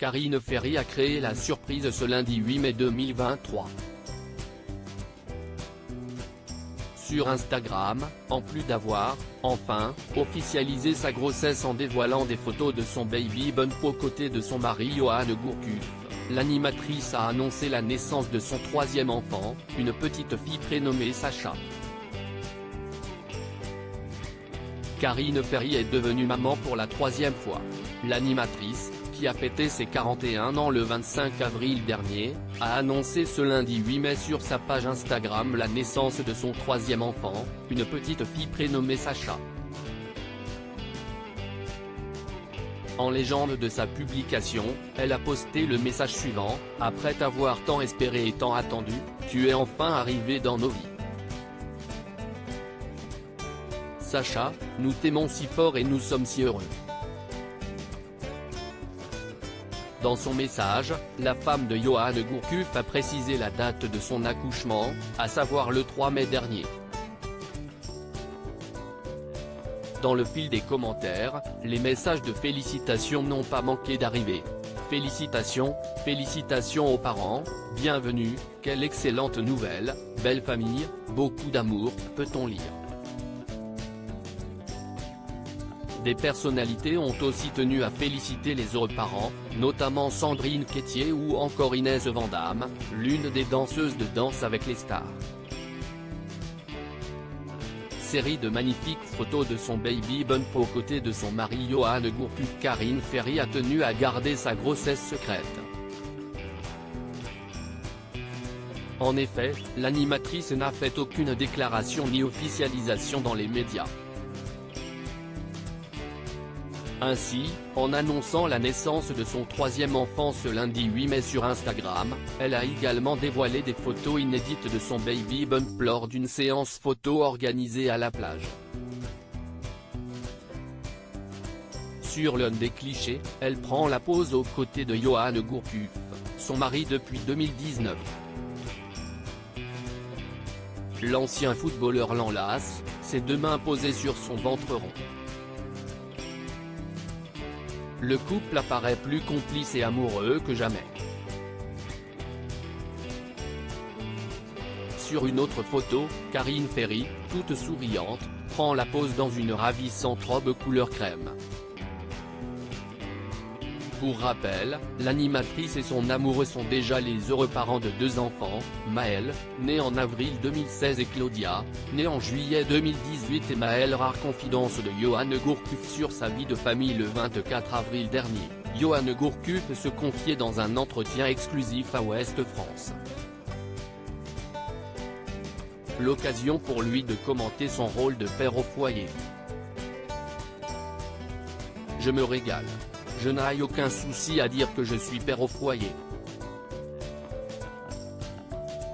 Karine Ferry a créé la surprise ce lundi 8 mai 2023. Sur Instagram, en plus d'avoir, enfin, officialisé sa grossesse en dévoilant des photos de son baby bump aux côtés de son mari Johan Gourcuff, l'animatrice a annoncé la naissance de son troisième enfant, une petite fille prénommée Sacha. Karine Ferry est devenue maman pour la troisième fois. L'animatrice, qui a fêté ses 41 ans le 25 avril dernier, a annoncé ce lundi 8 mai sur sa page Instagram la naissance de son troisième enfant, une petite fille prénommée Sacha. En légende de sa publication, elle a posté le message suivant: « Après t'avoir tant espéré et tant attendu, tu es enfin arrivé dans nos vies. Sacha, nous t'aimons si fort et nous sommes si heureux. » Dans son message, la femme de Johan Gourcuff a précisé la date de son accouchement, à savoir le 3 mai dernier. Dans le fil des commentaires, les messages de félicitations n'ont pas manqué d'arriver. Félicitations, félicitations aux parents, bienvenue, quelle excellente nouvelle, belle famille, beaucoup d'amour, peut-on lire. Des personnalités ont aussi tenu à féliciter les heureux parents, notamment Sandrine Quétier ou encore Inès Vandamme, l'une des danseuses de Danse avec les stars. Série de magnifiques photos de son baby bump aux côtés de son mari Johan Gourcuff. Karine Ferry a tenu à garder sa grossesse secrète. En effet, l'animatrice n'a fait aucune déclaration ni officialisation dans les médias. Ainsi, en annonçant la naissance de son troisième enfant ce lundi 8 mai sur Instagram, elle a également dévoilé des photos inédites de son baby bump lors d'une séance photo organisée à la plage. Sur l'un des clichés, elle prend la pose aux côtés de Johan Gourcuff, son mari depuis 2019. L'ancien footballeur l'enlace, ses deux mains posées sur son ventre rond. Le couple apparaît plus complice et amoureux que jamais. Sur une autre photo, Karine Ferry, toute souriante, prend la pose dans une ravissante robe couleur crème. Pour rappel, l'animatrice et son amoureux sont déjà les heureux parents de deux enfants, Maël, né en avril 2016 et Claudia, née en juillet 2018. Et Maël, rare confidence de Johan Gourcuff sur sa vie de famille le 24 avril dernier, Johan Gourcuff se confiait dans un entretien exclusif à Ouest France. L'occasion pour lui de commenter son rôle de père au foyer. « Je me régale. Je n'ai aucun souci à dire que je suis père au foyer.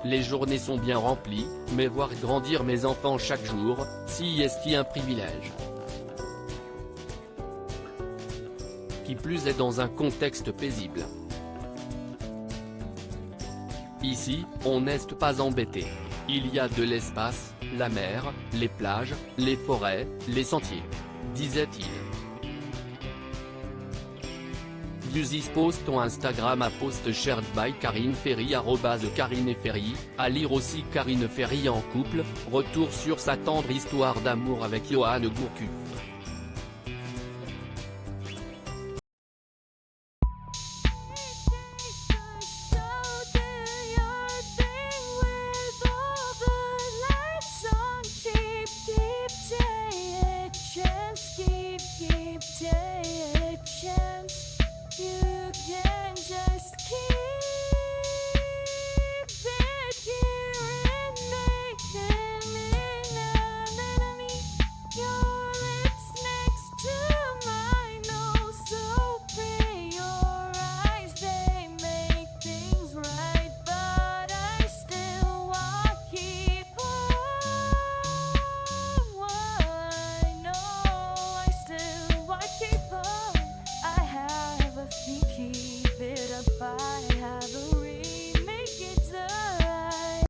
Les journées sont bien remplies, mais voir grandir mes enfants chaque jour, si est un privilège. Qui plus est dans un contexte paisible. Ici, on n'est pas embêté. Il y a de l'espace, la mer, les plages, les forêts, les sentiers. » disait-il. Views is post on Instagram à post shared by Karine Ferry @KarineFerry, à lire aussi Karine Ferry en couple, retour sur sa tendre histoire d'amour avec Johan Gourcuff.